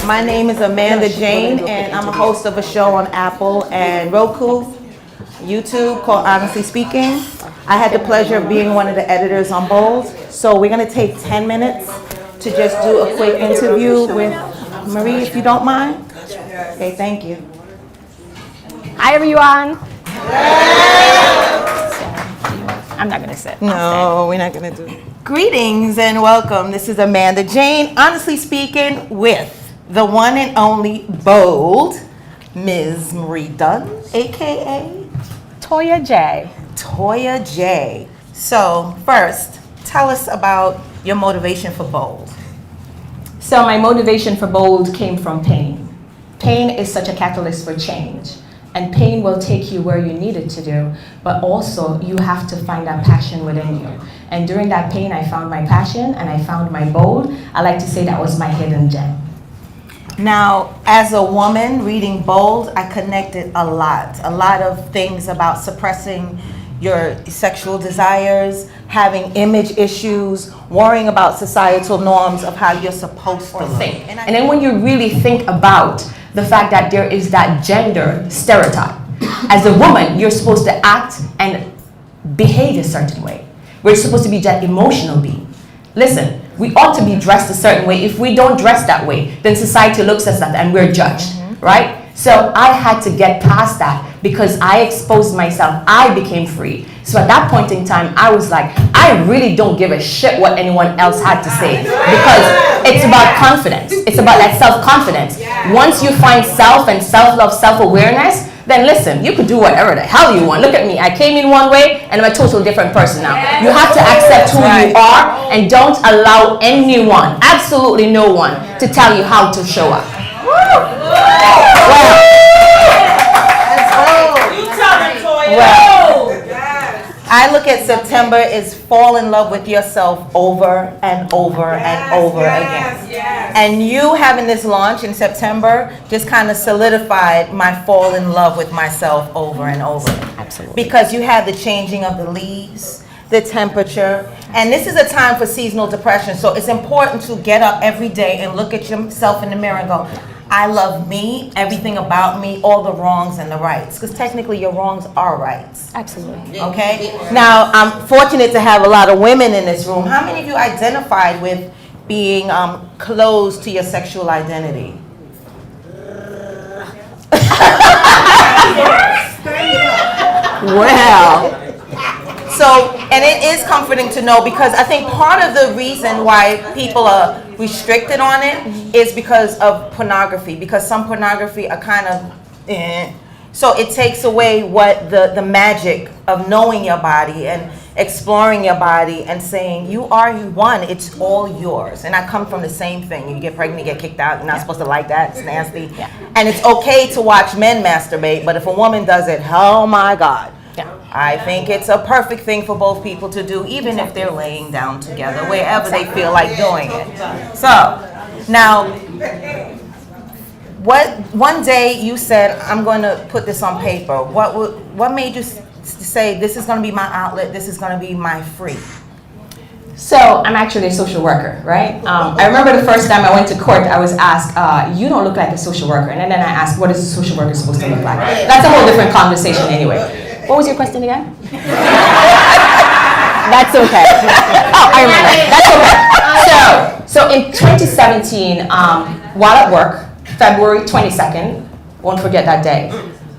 My name is Amanda Jane, and I'm a host of a show on Apple and Roku, YouTube called Honestly Speaking. I had the pleasure of being one of the editors on Bold. So we're going to take 10 minutes to just do a quick interview with Marie, if you don't mind. Okay, thank you. Hi, everyone. I'm not going to sit. No, we're not going to do it. Greetings and welcome. This is Amanda Jane, Honestly Speaking, with the one and only Bold, Ms. Marie Dunn, a.k.a. Toya J. Toya J. So first, tell us about your motivation for Bold. So my motivation for Bold came from pain. Pain is such a catalyst for change. And pain will take you where you need it to do, but also you have to find that passion within you. And during that pain, I found my passion and I found my Bold. I like to say that was my hidden gem. Now, as a woman reading Bold, I connected a lot of things about suppressing your sexual desires, having image issues, worrying about societal norms of how you're supposed to think. And then when you really think about the fact that there is that gender stereotype, as a woman, you're supposed to act and behave a certain way. We're supposed to be that emotional being. Listen, we ought to be dressed a certain way. If we don't dress that way, then society looks at us and we're judged, right? So I had to get past that because I exposed myself. I became free. So at that point in time, I was like, I really don't give a shit what anyone else had to say, because it's about confidence. It's about that self-confidence. Once you find self and self-love, self-awareness, then listen, you could do whatever the hell you want. Look at me. I came in one way and I'm a total different person now. You have to accept who you are and don't allow anyone, absolutely no one, to tell you how to show up. I look at September as fall in love with yourself over and over and over again. And you having this launch in September just kind of solidified my fall in love with myself over and over. Absolutely. Because you had the changing of the leaves, the temperature, and this is a time for seasonal depression. So it's important to get up every day and look at yourself in the mirror and go, I love me, everything about me, all the wrongs and the rights. Because technically your wrongs are rights. Absolutely. Okay? Now, I'm fortunate to have a lot of women in this room. How many of you identified with being closed to your sexual identity? Well. So, and it is comforting to know, because I think part of the reason why people are restricted on it is because of pornography, because some pornography are kind of So it takes away what the magic of knowing your body and exploring your body and saying, you are one, it's all yours. And I come from the same thing. You get pregnant, you get kicked out, you're not supposed to like that, it's nasty. And it's okay to watch men masturbate, but if a woman does it, oh my God. I think it's a perfect thing for both people to do, even if they're laying down together, wherever they feel like doing it. So, now, one day you said, I'm going to put this on paper. What made you say, this is going to be my outlet, this is going to be my free? So I'm actually a social worker, right? I remember the first time I went to court, I was asked, you don't look like a social worker. And then I asked, what is a social worker supposed to look like? That's a whole different conversation anyway. What was your question again? That's okay. Oh, I remember. That's okay. So in 2017, while at work, February 22nd, won't forget that day,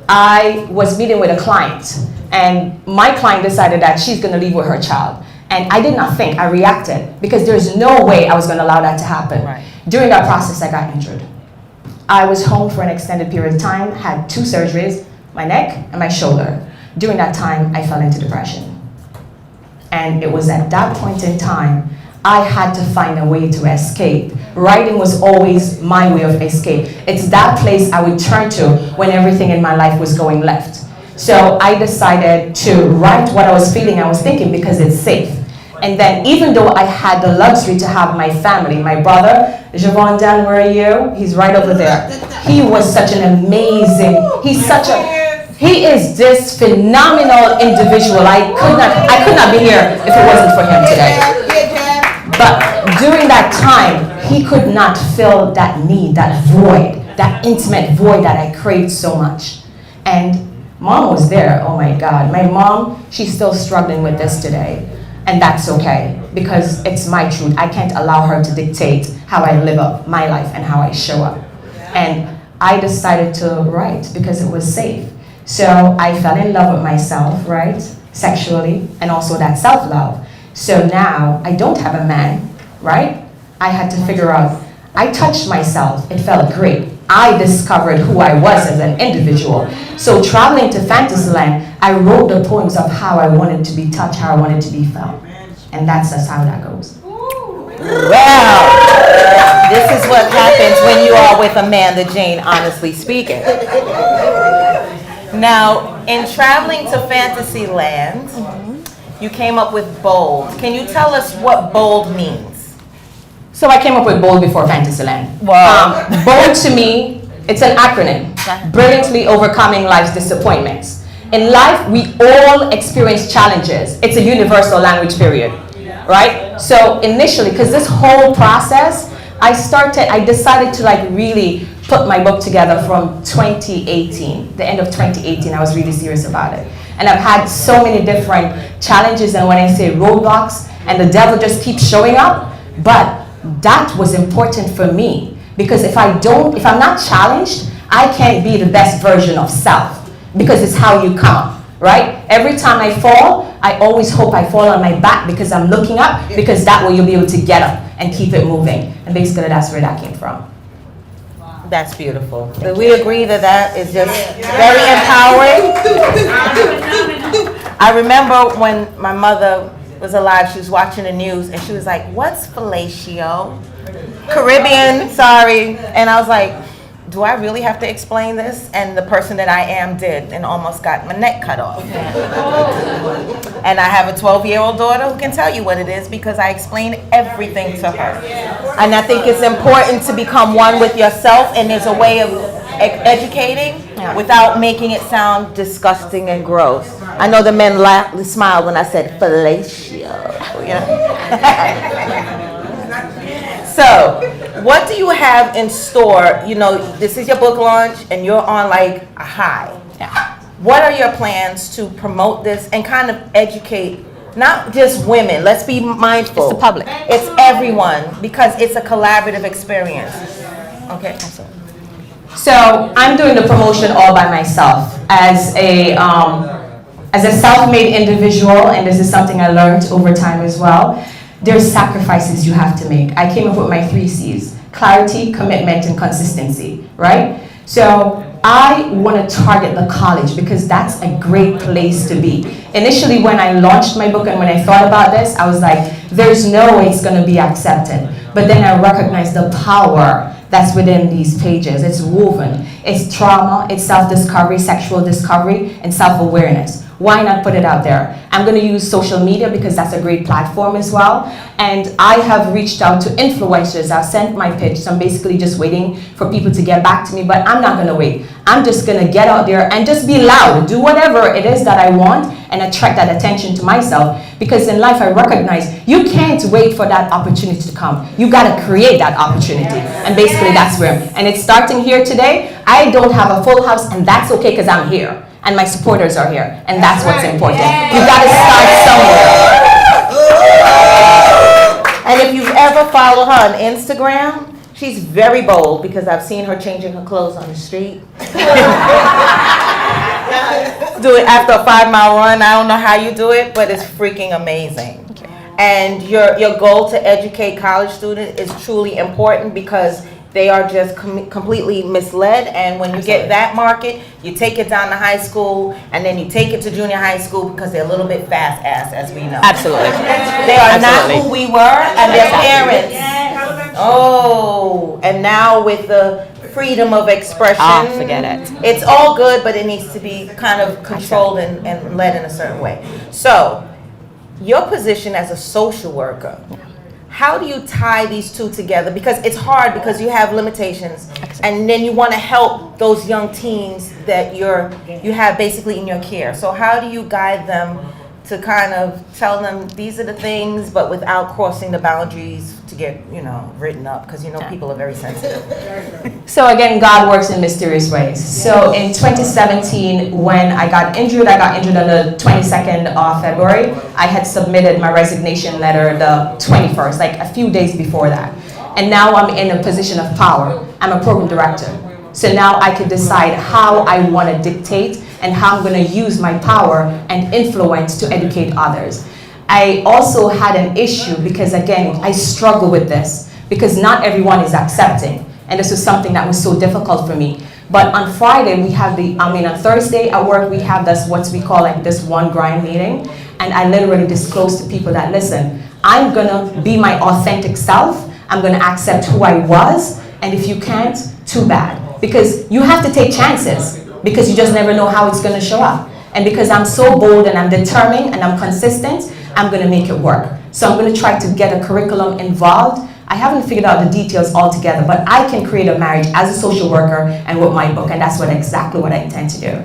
I was meeting with a client. And my client decided that she's going to leave with her child. And I did not think, I reacted, because there's no way I was going to allow that to happen. Right. During that process, I got injured. I was home for an extended period of time, had 2 surgeries, my neck and my shoulder. During that time, I fell into depression. And it was at that point in time, I had to find a way to escape. Writing was always my way of escape. It's that place I would turn to when everything in my life was going left. So I decided to write what I was feeling, I was thinking, because it's safe. And then even though I had the luxury to have my family, my brother, Javon Dan, where are you? He's right over there. He was such an amazing, he is this phenomenal individual. I could not be here if it wasn't for him today. But during that time, he could not fill that need, that void, that intimate void that I craved so much. And mom was there, oh my God. My mom, she's still struggling with this today. And that's okay, because it's my truth. I can't allow her to dictate how I live up my life and how I show up. And I decided to write because it was safe. So I fell in love with myself, right? Sexually, and also that self-love. So now I don't have a man, right? I had to figure out, I touched myself, it felt great. I discovered who I was as an individual. So traveling to Fantasyland, I wrote the poems of how I wanted to be touched, how I wanted to be felt. And that's just how that goes. Wow. This is what happens when you are with Amanda Jane, honestly speaking. Now, in traveling to Fantasyland, you came up with bold. Can you tell us what bold means? So I came up with BOLD before Fantasyland. Wow. BOLD to me, it's an acronym. Brilliantly overcoming life's disappointments. In life, we all experience challenges. It's a universal language, period. Right? So initially, because this whole process, I decided to like really put my book together from 2018. The end of 2018, I was really serious about it. And I've had so many different challenges, and when I say roadblocks, and the devil just keeps showing up, but that was important for me, because if I'm not challenged, I can't be the best version of self, because it's how you come, right? Every time I fall, I always hope I fall on my back because I'm looking up, because that way you'll be able to get up and keep it moving. And basically that's where that came from. That's beautiful. Do we agree that that is just very empowering? I remember when my mother was alive, she was watching the news, and she was like, what's fellatio? Caribbean, sorry. And I was like, do I really have to explain this? And the person that I am did, and almost got my neck cut off. And I have a 12-year-old daughter who can tell you what it is, because I explain everything to her. And I think it's important to become one with yourself, and there's a way of educating without making it sound disgusting and gross. I know the men smiled when I said fellatio. So, what do you have in store? You know, this is your book launch, and you're on like a high. Yeah. What are your plans to promote this and kind of educate, not just women, let's be mindful. It's the public. It's everyone, because it's a collaborative experience. Okay. Absolutely. So I'm doing the promotion all by myself as a self-made individual, and this is something I learned over time as well. There's sacrifices you have to make. I came up with my 3 C's: clarity, commitment, and consistency, right? So I want to target the college, because that's a great place to be. Initially, when I launched my book and when I thought about this, I was like, there's no way it's going to be accepted. But then I recognized the power that's within these pages. It's woven. It's trauma, it's self-discovery, sexual discovery, and self-awareness. Why not put it out there? I'm going to use social media because that's a great platform as well. And I have reached out to influencers. I've sent my pitch, so I'm basically just waiting for people to get back to me, but I'm not going to wait. I'm just going to get out there and just be loud, do whatever it is that I want, and attract that attention to myself. Because in life, I recognize you can't wait for that opportunity to come. You got to create that opportunity. And basically that's where, and it's starting here today. I don't have a full house, and that's okay, because I'm here. And my supporters are here, and that's what's important. You gotta start somewhere. And if you've ever followed her on Instagram, she's very bold, because I've seen her changing her clothes on the street. Do it after a 5-mile run. I don't know how you do it, but it's freaking amazing. And your goal to educate college students is truly important, because they are just completely misled, and when you get that market, you take it down to high school, and then you take it to junior high school, because they're a little bit fast-ass, as we know. Absolutely. They are not who we were, and their parents. Oh, and now with the freedom of expression, forget it. It's all good, but it needs to be kind of controlled and led in a certain way. So, your position as a social worker, how do you tie these two together? Because it's hard, because you have limitations, and then you want to help those young teens that you have basically in your care. So how do you guide them to kind of tell them these are the things, but without crossing the boundaries to get, written up, because people are very sensitive. So again, God works in mysterious ways. So in 2017, when I got injured on the 22nd of February. I had submitted my resignation letter the 21st, like a few days before that. And now I'm in a position of power. I'm a program director. So now I could decide how I want to dictate and how I'm going to use my power and influence to educate others. I also had an issue because, again, I struggle with this because not everyone is accepting. And this was something that was so difficult for me. But on Friday, we have on Thursday at work, we have this, what we call like this one grind meeting. And I literally disclose to people that, listen, I'm going to be my authentic self. I'm going to accept who I was. And if you can't, too bad. Because you have to take chances because you just never know how it's going to show up. And because I'm so bold and I'm determined and I'm consistent, I'm going to make it work. So I'm going to try to get a curriculum involved. I haven't figured out the details altogether, but I can create a marriage as a social worker and with my book, and that's exactly what I intend to do.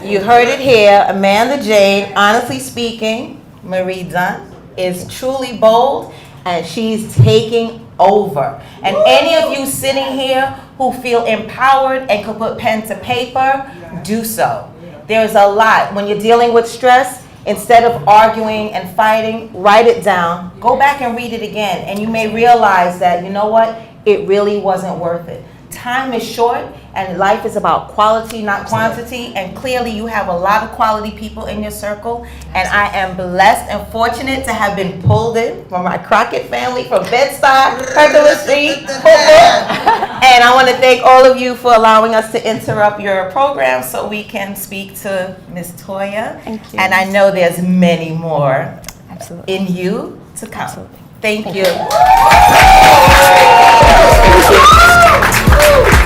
You heard it here. Amanda Jane, honestly speaking, Marie Dunn, is truly bold, and she's taking over. And any of you sitting here who feel empowered and could put pen to paper, do so. There's a lot. When you're dealing with stress, instead of arguing and fighting, write it down. Go back and read it again. And you may realize that, you know what? It really wasn't worth it. Time is short, and life is about quality, not quantity. And clearly, you have a lot of quality people in your circle. And I am blessed and fortunate to have been pulled in from my Crockett family, from Bed-Stuy, Hercules Street, and I want to thank all of you for allowing us to interrupt your program so we can speak to Ms. Toya. Thank you. And I know there's many more Absolutely. in you to come. Absolutely. Thank you. Thank you.